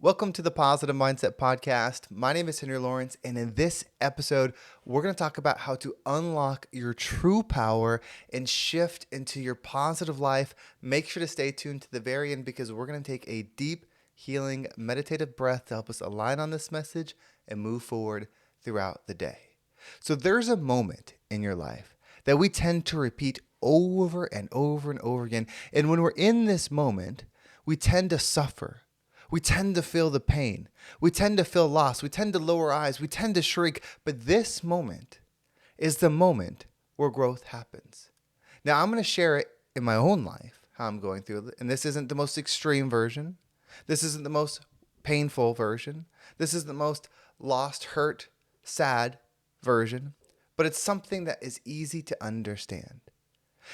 Welcome to the Positive Mindset Podcast. My name is Henry Lawrence, and in this episode, we're going to talk about how to unlock your true power and shift into your positive life. Make sure to stay tuned to the very end because we're going to take a deep, healing, meditative breath to help us align on this message and move forward throughout the day. So there's a moment in your life that we tend to repeat over and over and over again. And when we're in this moment, we tend to suffer. We tend to feel the pain. We tend to feel lost. We tend to lower our eyes. We tend to shrink. But this moment is the moment where growth happens. Now, I'm going to share it in my own life, how I'm going through it. And this isn't the most extreme version. This isn't the most painful version. This is the most lost, hurt, sad version. But it's something that is easy to understand.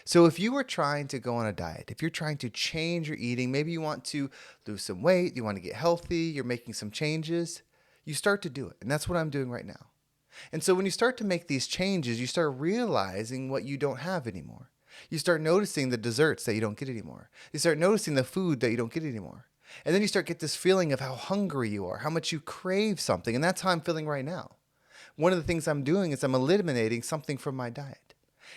So if you were trying to go on a diet, if you're trying to change your eating, maybe you want to lose some weight, you want to get healthy, you're making some changes, you start to do it. And that's what I'm doing right now. And so when you start to make these changes, you start realizing what you don't have anymore. You start noticing the desserts that you don't get anymore. You start noticing the food that you don't get anymore. And then you start to get this feeling of how hungry you are, how much you crave something. And that's how I'm feeling right now. One of the things I'm doing is I'm eliminating something from my diet.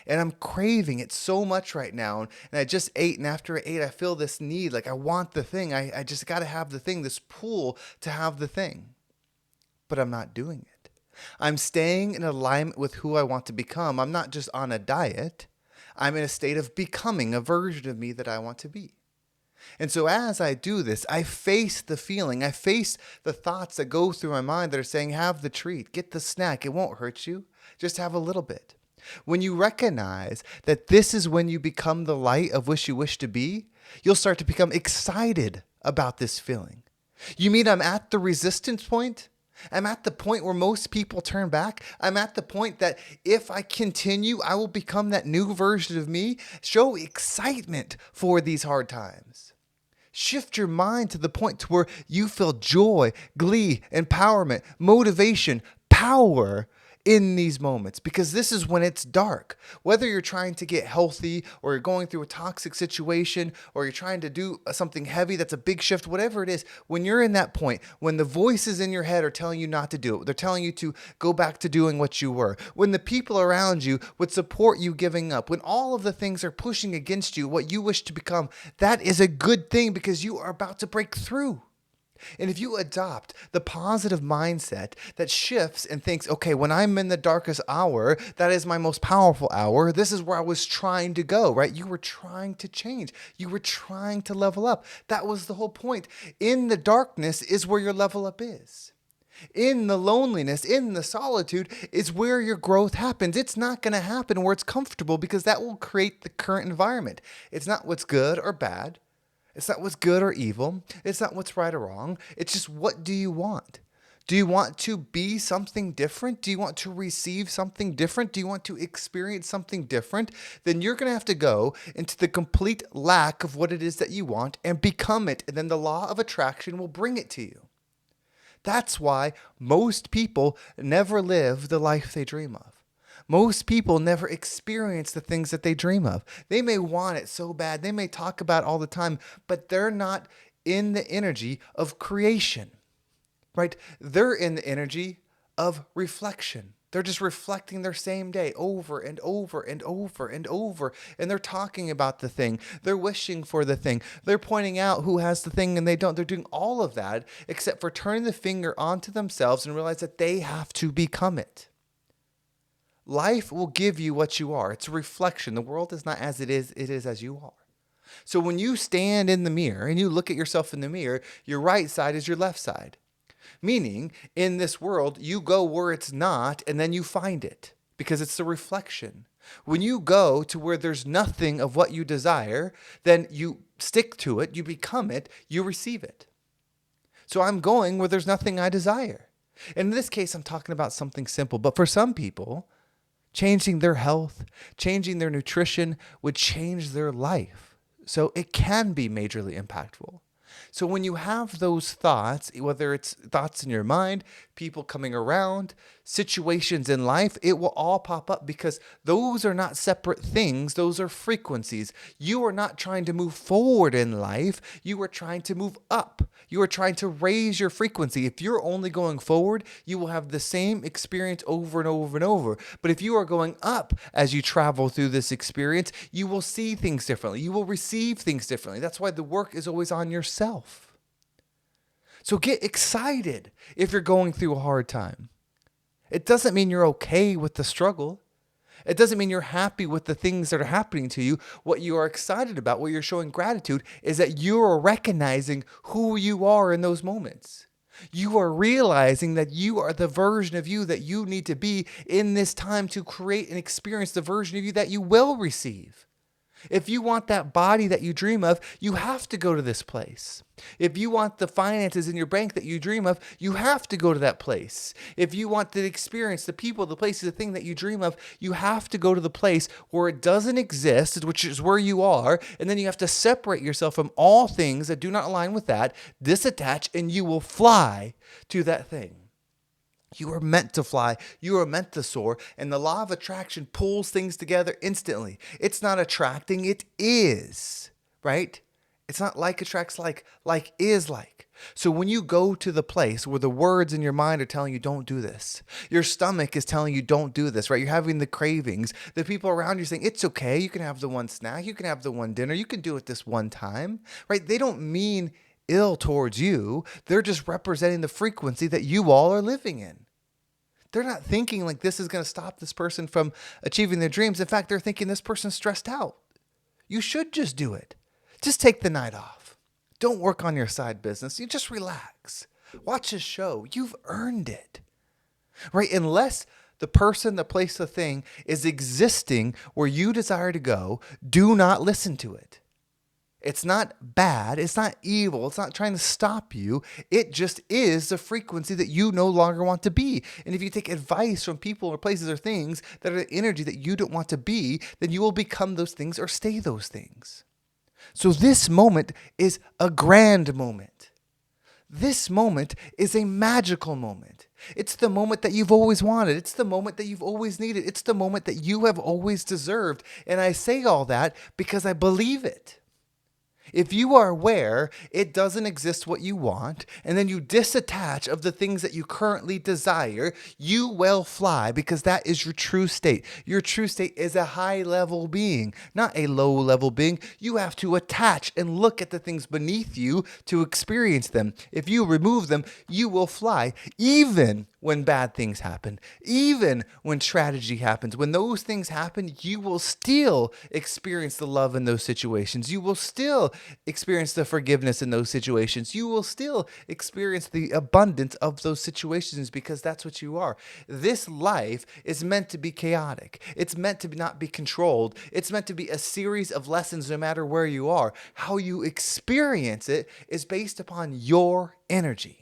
And I'm craving it so much right now. And I just ate, and after I ate, I feel this need, like I want the thing. I just got to have the thing, this pull to have the thing. But I'm not doing it. I'm staying in alignment with who I want to become. I'm not just on a diet. I'm in a state of becoming a version of me that I want to be. And so as I do this, I face the feeling. I face the thoughts that go through my mind that are saying, have the treat, get the snack. It won't hurt you. Just have a little bit. When you recognize that this is when you become the light of which you wish to be, you'll start to become excited about this feeling. You mean I'm at the resistance point? I'm at the point where most people turn back. I'm at the point that if I continue, I will become that new version of me. Show excitement for these hard times. Shift your mind to the point to where you feel joy, glee, empowerment, motivation, power in these moments, because this is when it's dark. Whether you're trying to get healthy or you're going through a toxic situation or you're trying to do something heavy that's a big shift, whatever it is, when you're in that point, when the voices in your head are telling you not to do it, they're telling you to go back to doing what you were, when the people around you would support you giving up, when all of the things are pushing against you, what you wish to become, that is a good thing because you are about to break through. And if you adopt the positive mindset that shifts and thinks, okay, when I'm in the darkest hour, that is my most powerful hour. This is where I was trying to go, right? You were trying to change. You were trying to level up. That was the whole point. In the darkness is where your level up is. In the loneliness, in the solitude is where your growth happens. It's not going to happen where it's comfortable because that will create the current environment. It's not what's good or bad. It's not what's good or evil. It's not what's right or wrong. It's just, what do you want? Do you want to be something different? Do you want to receive something different? Do you want to experience something different? Then you're going to have to go into the complete lack of what it is that you want and become it. And then the law of attraction will bring it to you. That's why most people never live the life they dream of. Most people never experience the things that they dream of. They may want it so bad. They may talk about it all the time, but they're not in the energy of creation, right? They're in the energy of reflection. They're just reflecting their same day over and over and over and over. And they're talking about the thing. They're wishing for the thing. They're pointing out who has the thing and they don't. They're doing all of that except for turning the finger onto themselves and realize that they have to become it. Life will give you what you are. It's a reflection. The world is not as it is as you are. So when you stand in the mirror and you look at yourself in the mirror, your right side is your left side. Meaning, in this world, you go where it's not and then you find it because it's a reflection. When you go to where there's nothing of what you desire, then you stick to it, you become it, you receive it. So I'm going where there's nothing I desire. And in this case, I'm talking about something simple. But for some people, changing their health, changing their nutrition would change their life. So it can be majorly impactful. So when you have those thoughts, whether it's thoughts in your mind, people coming around, situations in life, it will all pop up because those are not separate things. Those are frequencies. You are not trying to move forward in life. You are trying to move up. You are trying to raise your frequency. If you're only going forward, you will have the same experience over and over and over. But if you are going up as you travel through this experience, you will see things differently. You will receive things differently. That's why the work is always on yourself. So get excited if you're going through a hard time. It doesn't mean you're okay with the struggle. It doesn't mean you're happy with the things that are happening to you. What you are excited about, what you're showing gratitude, is that you are recognizing who you are in those moments. You are realizing that you are the version of you that you need to be in this time to create and experience the version of you that you will receive. If you want that body that you dream of, you have to go to this place. If you want the finances in your bank that you dream of, you have to go to that place. If you want the experience, the people, the places, the thing that you dream of, you have to go to the place where it doesn't exist, which is where you are, and then you have to separate yourself from all things that do not align with that, disattach, and you will fly to that thing. You are meant to fly. You are meant to soar. And the law of attraction pulls things together instantly. It's not attracting, it is, right? It's not like attracts like is like. So when you go to the place where the words in your mind are telling you don't do this, your stomach is telling you don't do this, right? You're having the cravings. The people around you are saying, it's okay. You can have the one snack. You can have the one dinner. You can do it this one time, right? They don't mean ill towards you. They're just representing the frequency that you all are living in. They're not thinking like this is going to stop this person from achieving their dreams. In fact, they're thinking this person's stressed out. You should just do it. Just take the night off. Don't work on your side business. You just relax. Watch a show. You've earned it. Right? Unless the person, the place, the thing is existing where you desire to go, do not listen to it. It's not bad. It's not evil. It's not trying to stop you. It just is the frequency that you no longer want to be. And if you take advice from people or places or things that are the energy that you don't want to be, then you will become those things or stay those things. So this moment is a grand moment. This moment is a magical moment. It's the moment that you've always wanted. It's the moment that you've always needed. It's the moment that you have always deserved. And I say all that because I believe it. If you are aware it doesn't exist what you want, and then you disattach of the things that you currently desire, you will fly because that is your true state. Your true state is a high-level being, not a low-level being. You have to attach and look at the things beneath you to experience them. If you remove them, you will fly, even when bad things happen, even when tragedy happens. When those things happen, you will still experience the love in those situations. You will still experience the forgiveness in those situations. You will still experience the abundance of those situations because that's what you are. This life is meant to be chaotic. It's meant to not be controlled. It's meant to be a series of lessons no matter where you are. How you experience it is based upon your energy.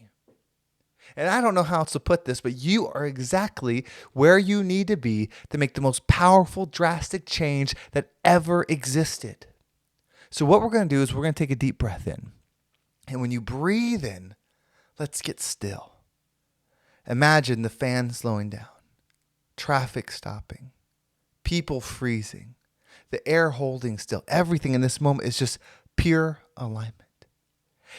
And I don't know how else to put this, but you are exactly where you need to be to make the most powerful, drastic change that ever existed. So what we're going to do is we're going to take a deep breath in. And when you breathe in, let's get still. Imagine the fan slowing down, traffic stopping, people freezing, the air holding still. Everything in this moment is just pure alignment.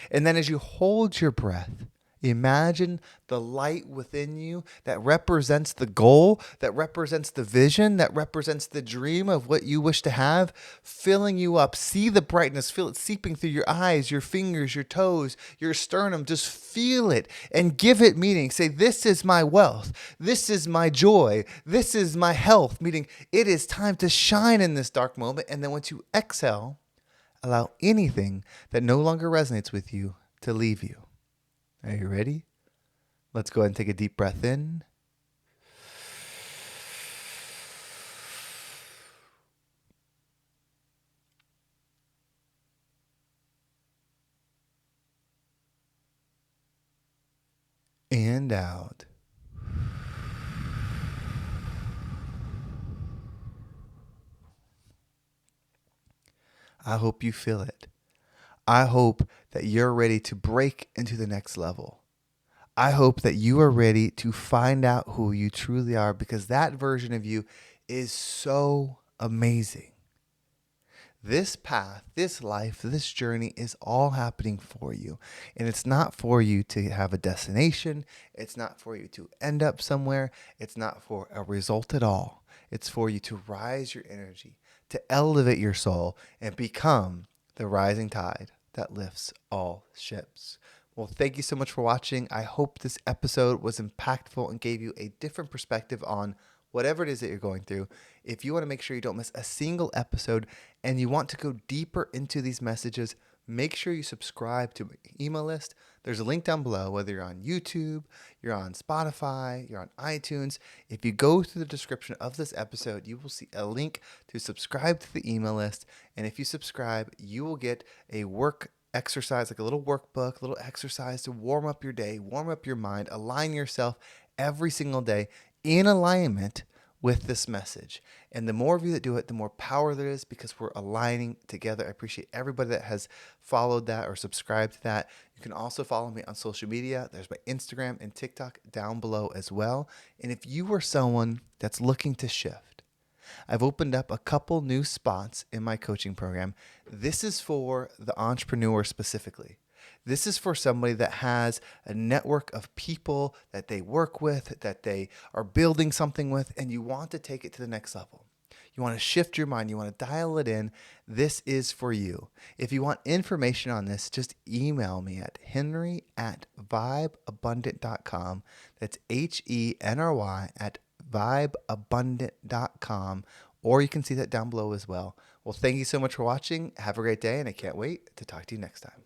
And then as you hold your breath, imagine the light within you that represents the goal, that represents the vision, that represents the dream of what you wish to have, filling you up. See the brightness, feel it seeping through your eyes, your fingers, your toes, your sternum. Just feel it and give it meaning. Say, this is my wealth. This is my joy. This is my health. Meaning it is time to shine in this dark moment. And then once you exhale, allow anything that no longer resonates with you to leave you. Are you ready? Let's go ahead and take a deep breath in. And out. I hope you feel it. I hope that you're ready to break into the next level. I hope that you are ready to find out who you truly are, because that version of you is so amazing. This path, this life, this journey is all happening for you. And it's not for you to have a destination. It's not for you to end up somewhere. It's not for a result at all. It's for you to rise your energy, to elevate your soul, and become the rising tide that lifts all ships. Well, thank you so much for watching. I hope this episode was impactful and gave you a different perspective on whatever it is that you're going through. If you want to make sure you don't miss a single episode and you want to go deeper into these messages, make sure you subscribe to my email list. There's a link down below, whether you're on YouTube, you're on Spotify, you're on iTunes. If you go through the description of this episode, you will see a link to subscribe to the email list. And if you subscribe, you will get a work exercise, like a little workbook, a little exercise to warm up your day, warm up your mind, align yourself every single day in alignment with this message. And the more of you that do it, the more power there is, because we're aligning together. I appreciate everybody that has followed that or subscribed to that. You can also follow me on social media. There's my Instagram and TikTok down below as well. And if you are someone that's looking to shift, I've opened up a couple new spots in my coaching program. This is for the entrepreneur specifically. This is for somebody that has a network of people that they work with, that they are building something with, and you want to take it to the next level. You want to shift your mind. You want to dial it in. This is for you. If you want information on this, just email me at henry@vibeabundant.com. That's HENRY at vibeabundant.com. Or you can see that down below as well. Well, thank you so much for watching. Have a great day, and I can't wait to talk to you next time.